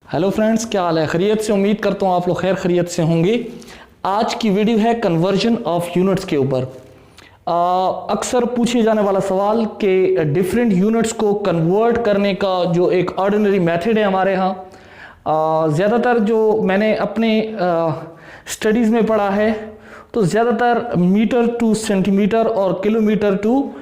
Hello friends, क्या हाल है? खैरियत से? उम्मीद करता हूँ आप लोग खैर खैरियत से होंगे। आज की वीडियो है कन्वर्जन ऑफ यूनिट्स के ऊपर। अक्सर पूछे जाने वाला सवाल कि डिफरेंट यूनिट्स को कन्वर्ट करने का जो एक ऑर्डिनरी मेथड है हमारे यहाँ, ज़्यादातर जो मैंने अपने स्टडीज़ में पढ़ा है तो ज़्यादातर मीटर टू सेंटीमीटर और किलोमीटर टू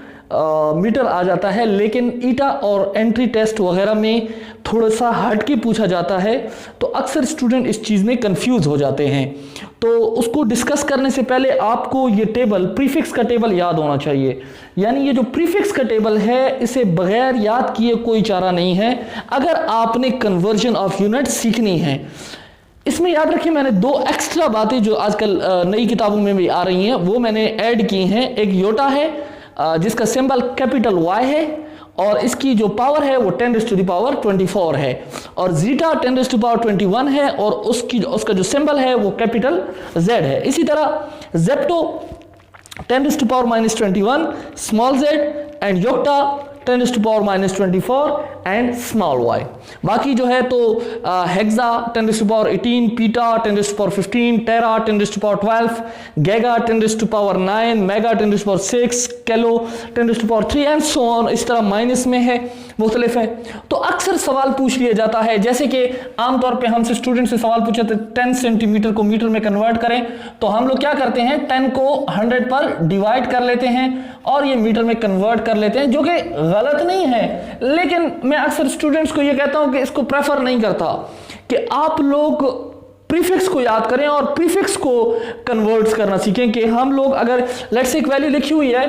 मीटर आ जाता है, लेकिन ईटा और एंट्री टेस्ट वगैरह में थोड़ा सा हट के पूछा जाता है तो अक्सर स्टूडेंट इस चीज़ में कंफ्यूज हो जाते हैं। तो उसको डिस्कस करने से पहले आपको ये टेबल, प्रीफिक्स का टेबल याद होना चाहिए। यानी ये जो प्रीफिक्स का टेबल है, इसे बगैर याद किए कोई चारा नहीं है अगर आपने कन्वर्जन ऑफ यूनिट सीखनी है। इसमें याद रखिए, मैंने दो एक्स्ट्रा बातें जो आजकल नई किताबों में भी आ रही हैं वो मैंने ऐड की हैं। एक योटा है जिसका सिंबल कैपिटल Y है और इसकी जो पावर है वो 10⁻24 है, और जीटा 10⁻21 है और उसका जो सिंबल है वो कैपिटल Z है। इसी तरह zepto 10⁻21 small z and yocto 10⁻24 and small y। बाकी जो है तो hexa 10⁻18, peta 10⁻15, tera 10⁻12, giga 10⁻9, mega 10⁻6, kilo 10⁻3 and so on. इस तरह माइनस में है, मुख्तलिफ है। तो अक्सर सवाल पूछ लिया जाता है, जैसे कि आमतौर पे हमसे स्टूडेंट से सवाल पूछे थे 10 सेंटीमीटर को मीटर में कन्वर्ट करें, तो हम लोग क्या करते हैं 10 को 100 पर डिवाइड कर लेते हैं और ये मीटर में कन्वर्ट कर लेते हैं, जो कि गलत नहीं है। लेकिन मैं अक्सर स्टूडेंट्स को ये कहता हूं कि इसको प्रेफर नहीं करता कि आप लोग प्रीफिक्स को याद करें और प्रीफिक्स को कन्वर्ट्स करना सीखें। कि हम लोग अगर लेट्स से एक वैल्यू लिखी हुई है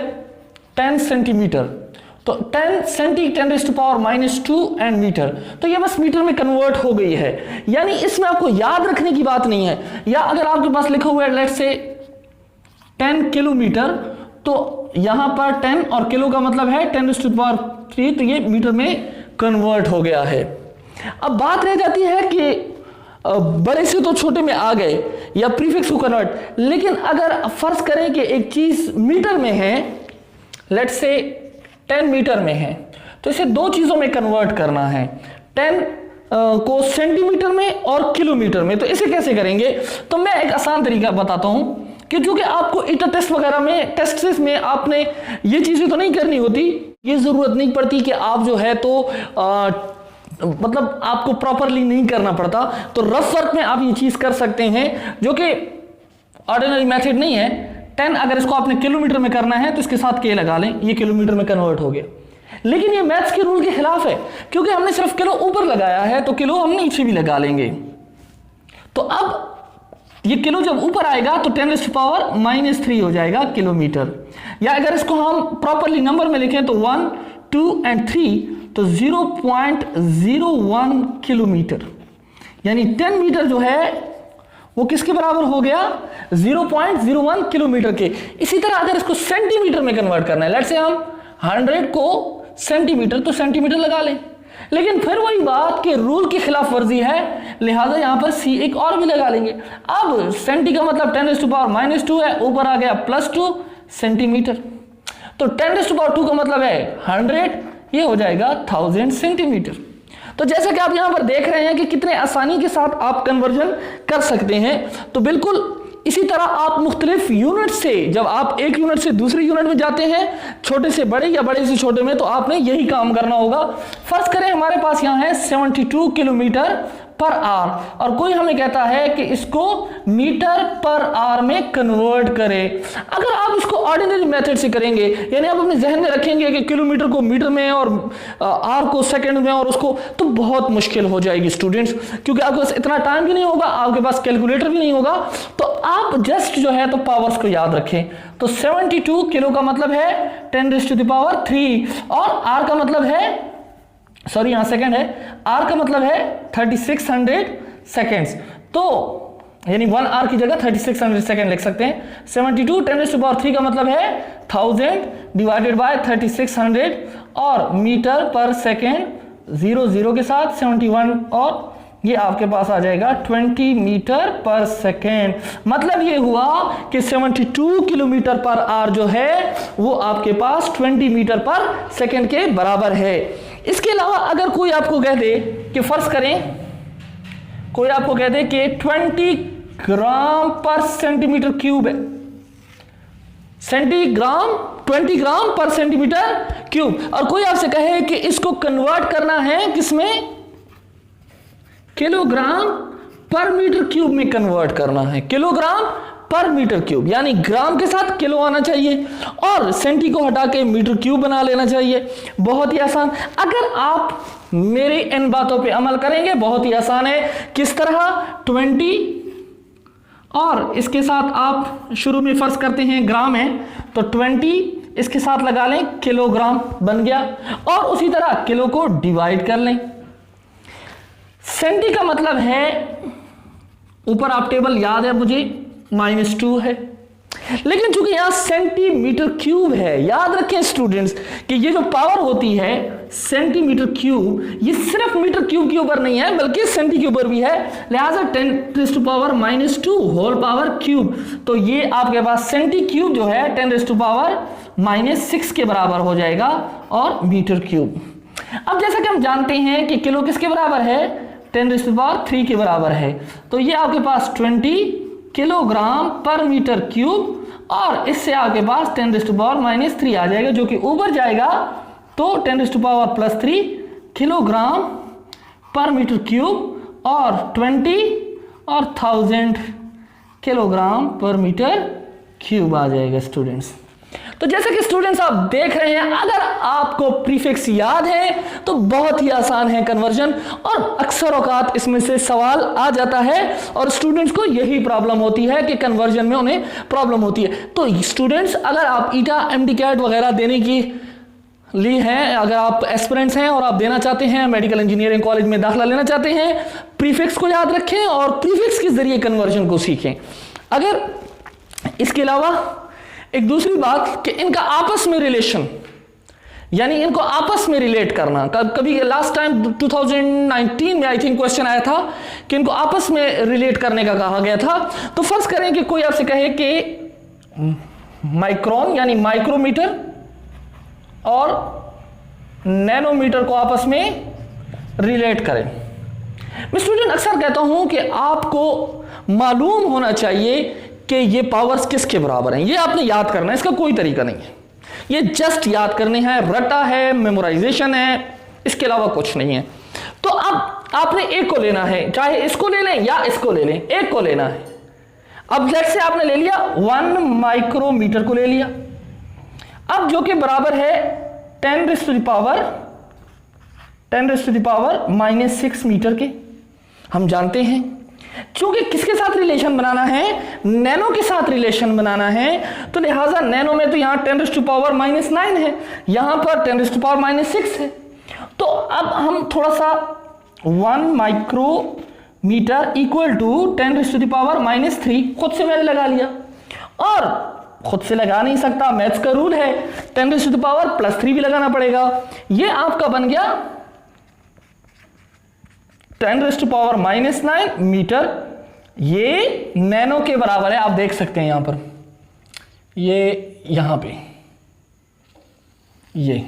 10 सेंटीमीटर, तो 10 सेंटी 10⁻⁻2 एंड मीटर, तो ये बस मीटर में कन्वर्ट हो गई है। यानी इसमें आपको याद रखने की बात नहीं है। या अगर आपके पास लिखा हुआ है लेट्स से 10 किलोमीटर, तो यहां पर 10 और किलो का मतलब है 10⁻3, तो ये मीटर में कन्वर्ट हो गया है। अब बात रह जाती है कि बड़े से तो छोटे में आ गए या प्रीफिक्स को कन्वर्ट, लेकिन अगर फर्ज करें कि एक चीज मीटर में है, लेट्स से 10 मीटर में है, तो इसे दो चीजों में कन्वर्ट करना है, 10 को सेंटीमीटर में और किलोमीटर में। तो इसे कैसे करेंगे? तो मैं एक आसान तरीका बताता हूं कि जो कि आपको ईटा टेस्ट वगैरह में, टेस्ट में आपने ये चीजें तो नहीं करनी होती, ये जरूरत नहीं पड़ती कि आप जो है तो मतलब आपको प्रॉपरली नहीं करना पड़ता। तो रफ वर्क में आप ये चीज कर सकते हैं, जो कि ऑर्डिनरी मेथड नहीं है। 10 अगर इसको आपने किलोमीटर में करना है तो इसके साथ के लगा लें, ये किलोमीटर में कन्वर्ट हो गया। लेकिन ये मैथ्स के रूल के खिलाफ है, क्योंकि हमने सिर्फ किलो ऊपर लगाया है तो किलो हम नीचे भी लगा लेंगे। तो अब ये किलो जब ऊपर आएगा तो 10⁻³ हो जाएगा किलोमीटर। या अगर इसको हम प्रॉपरली नंबर में लिखें तो 1, 2 एंड 3, तो 0.01 किलोमीटर। यानी 10 मीटर जो है वो किसके बराबर हो गया? 0.01 किलोमीटर के। इसी तरह अगर इसको सेंटीमीटर में कन्वर्ट करना है, लेट्स से हम 100 को सेंटीमीटर, तो सेंटीमीटर लगा लें। लेकिन फिर वही बात कि रूल की खिलाफ वर्जी है, लिहाजा यहां पर सी एक और भी लगा लेंगे। अब सेंटी का मतलब 10⁻² है, ऊपर आ गया +2 सेंटीमीटर, तो 10⁻² का मतलब है 100, ये हो जाएगा 1000 सेंटीमीटर। तो जैसा कि आप यहां पर देख रहे हैं कि कितने आसानी के साथ आप कन्वर्जन कर सकते हैं। तो बिल्कुल इसी तरह आप मुख्तलिफ यूनिट से, जब आप एक यूनिट से दूसरे यूनिट में जाते हैं, छोटे से बड़े या बड़े से छोटे में, तो आपने यही काम करना होगा। फर्ज करें हमारे पास यहाँ है 72 किलोमीटर पर आवर और कोई हमें कहता है कि इसको मीटर पर आवर में कन्वर्ट करें। अगर आप इसको ऑर्डिनरी मेथड से करेंगे, यानी आप अपने जहन में रखेंगे कि किलोमीटर को मीटर में और आवर को सेकंड में और उसको, तो बहुत मुश्किल हो जाएगी स्टूडेंट्स, क्योंकि आपके पास इतना टाइम भी नहीं होगा, आपके पास कैलकुलेटर भी नहीं होगा। तो आप जस्ट जो है तो पावर्स को याद रखें। तो 72 किलो का मतलब है 10⁻³ और आर का मतलब है, सॉरी यहां सेकंड है, आर का मतलब है 3600 सेकेंड्स। तो यानी 1 आवर की जगह 3600 सेकेंड लिख सकते हैं। 72 10⁻³ का मतलब है 1000 डिवाइडेड बाय 3600 और मीटर पर सेकेंड 00 के साथ 71, और ये आपके पास आ जाएगा 20 मीटर पर सेकेंड। मतलब ये हुआ कि 72 किलोमीटर पर आवर जो है वो आपके पास 20 मीटर पर सेकेंड के बराबर है। इसके अलावा अगर कोई आपको कह दे कि फर्ज करें कोई आपको कह दे कि 20 ग्राम पर सेंटीमीटर क्यूब है, 20 ग्राम पर सेंटीमीटर क्यूब, और कोई आपसे कहे कि इसको कन्वर्ट करना है किसमें, किलोग्राम पर मीटर क्यूब में कन्वर्ट करना है, किलोग्राम पर मीटर क्यूब, यानी ग्राम के साथ किलो आना चाहिए और सेंटी को हटा के मीटर क्यूब बना लेना चाहिए। बहुत ही आसान, अगर आप मेरी इन बातों पे अमल करेंगे बहुत ही आसान है। किस तरह, 20 और इसके साथ आप शुरू में फर्ज करते हैं ग्राम है तो 20 इसके साथ लगा लें, किलोग्राम बन गया, और उसी तरह किलो को डिवाइड कर लें। सेंटी का मतलब है, ऊपर आप टेबल याद है मुझे, -2 है, लेकिन चूंकि यहां सेंटीमीटर क्यूब है, याद रखें स्टूडेंट्स कि ये जो पावर होती है सेंटीमीटर क्यूब, ये सिर्फ मीटर क्यूब के ऊपर नहीं है बल्कि सेंटी के ऊपर भी है, लिहाजा 10⁻² होल पावर क्यूब, तो ये आपके पास सेंटी क्यूब जो है 10⁻⁻6 के बराबर हो जाएगा, और मीटर क्यूब। अब जैसा कि हम जानते हैं कि किलो किसके बराबर है, 10⁻³ के बराबर है, तो ये आपके पास 20 किलोग्राम पर मीटर क्यूब, और इससे आपके पास 10⁻³ आ जाएगा, जो कि ऊपर जाएगा तो 10⁻+3 किलोग्राम पर मीटर क्यूब, और 20 और 1000 किलोग्राम पर मीटर क्यूब आ जाएगा स्टूडेंट्स। तो जैसे कि स्टूडेंट्स आप देख रहे हैं, अगर आपको प्रीफिक्स याद है तो बहुत ही आसान है कन्वर्जन, और अक्सर औकात इसमें से सवाल आ जाता है और स्टूडेंट्स को यही प्रॉब्लम होती है कि कन्वर्जन में उन्हें प्रॉब्लम होती है। तो स्टूडेंट्स, अगर आप ईटा, MD-CAT वगैरह देने की ली हैं, अगर आप एस्पिरेंट्स हैं और आप देना चाहते हैं, मेडिकल इंजीनियरिंग कॉलेज में दाखिला लेना चाहते हैं, प्रीफिक्स को याद रखें और प्रीफिक्स के जरिए कन्वर्जन को सीखें। अगर इसके अलावा एक दूसरी बात कि इनका आपस में रिलेशन, यानी इनको आपस में रिलेट करना, कभी लास्ट टाइम 2019 में आई थिंक क्वेश्चन आया था कि इनको आपस में रिलेट करने का कहा गया था। तो फर्ज करें कि कोई आपसे कहे कि माइक्रोन यानी माइक्रोमीटर और नैनोमीटर को आपस में रिलेट करें। मैं स्टूडेंट अक्सर कहता हूं कि आपको मालूम होना चाहिए कि ये पावर्स किसके बराबर हैं। ये आपने याद करना है, इसका कोई तरीका नहीं है, ये जस्ट याद करने हैं, रटा है, मेमोराइजेशन है, इसके अलावा कुछ नहीं है। तो अब आपने एक को लेना है, चाहे इसको ले लें या इसको ले लें, एक को लेना है। अब लेट्स से आपने ले लिया 1 माइक्रोमीटर को ले लिया, अब जो कि बराबर है 10⁻⁻6 मीटर के। हम जानते हैं क्योंकि किसके साथ रिलेशन बनाना है, नैनो के साथ रिलेशन बनाना है, तो लिहाजा नैनो में तो यहां 10⁻⁹ है, यहां पर 10⁻⁶ है। तो अब हम थोड़ा सा 1 माइक्रोमीटर इक्वल टू 10⁻⁻3 खुद से मैंने लगा लिया, और खुद से लगा नहीं सकता, मैथ्स का रूल है, 10⁻+3 भी लगाना पड़ेगा। ये आपका बन गया 10⁻⁹ मीटर, ये नैनो के बराबर है। आप देख सकते हैं यहां पर, ये यहां पे ये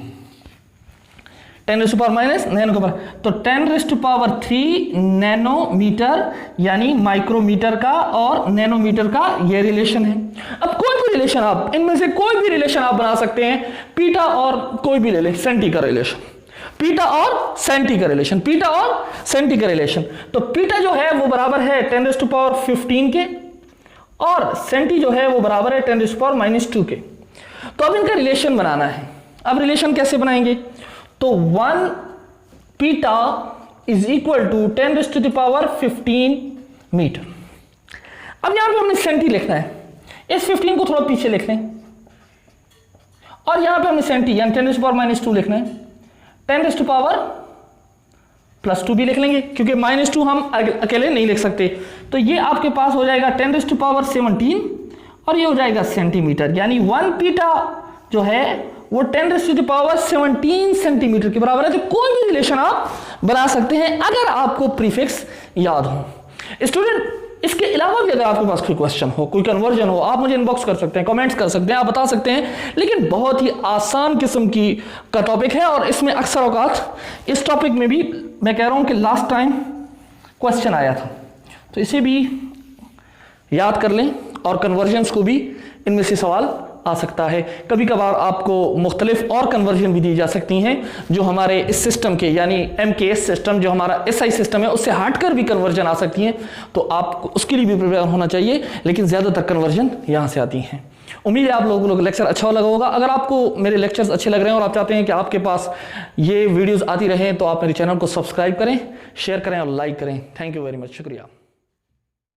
10⁻⁻ नैनो के बराबर, तो 10⁻³ नैनोमीटर यानी माइक्रोमीटर का और नैनोमीटर का ये रिलेशन है। अब कोई भी रिलेशन आप, इनमें से कोई भी रिलेशन आप बना सकते हैं, पीटा और कोई भी ले लें, सेंटी का रिलेशन, पीटा और सेंटी का रिलेशन, पीटा और सेंटी का रिलेशन। तो पीटा जो है वो बराबर है 10⁻15 के, और सेंटी जो है वो बराबर है 10⁻⁻2 के। तो अब इनका रिलेशन बनाना है। अब रिलेशन कैसे बनाएंगे, तो 1 पीटा इज इक्वल टू 10⁻15 मीटर। अब यहां पे हमने सेंटी लिखना है, इस 15 को थोड़ा पीछे लिख लें, और यहां पे हमने सेंटी यानी 10⁻⁻2 लिखना है, 10⁻+2 भी लिख लेंगे क्योंकि -2 हम अकेले नहीं लिख सकते। तो ये आपके पास हो जाएगा 10⁻17 और ये हो जाएगा सेंटीमीटर, यानी 1 पीटा जो है वो 10⁻17 सेंटीमीटर के बराबर है। तो कोई भी रिलेशन आप बना सकते हैं अगर आपको प्रीफिक्स याद हो। स्टूडेंट, इसके अलावा भी अगर आपके पास कोई क्वेश्चन हो, कोई कन्वर्जन हो, आप मुझे इनबॉक्स कर सकते हैं, कमेंट्स कर सकते हैं, आप बता सकते हैं, लेकिन बहुत ही आसान किस्म की का टॉपिक है और इसमें अक्सर औकात इस टॉपिक में भी मैं कह रहा हूं कि लास्ट टाइम क्वेश्चन आया था, तो इसे भी याद कर लें और कन्वर्जन्स को भी इनमें से सवाल आ सकता है। कभी कभार आपको मुख्तलिफ और कन्वर्जन भी दी जा सकती हैं जो हमारे इस सिस्टम के यानी MKS सिस्टम जो हमारा SI सिस्टम है उससे हटकर भी कन्वर्जन आ सकती हैं, तो आपको उसके लिए भी प्रिपेयर होना चाहिए, लेकिन ज़्यादातर कन्वर्जन यहाँ से आती हैं। उम्मीद है आप लोगों को लेक्चर अच्छा लगा होगा। अगर आपको मेरे लेक्चर्स अच्छे लग रहे हैं और आप चाहते हैं कि आपके पास ये वीडियोज़ आती रहें तो आप मेरे चैनल को सब्सक्राइब करें, शेयर करें और लाइक करें। थैंक यू वेरी मच, शुक्रिया।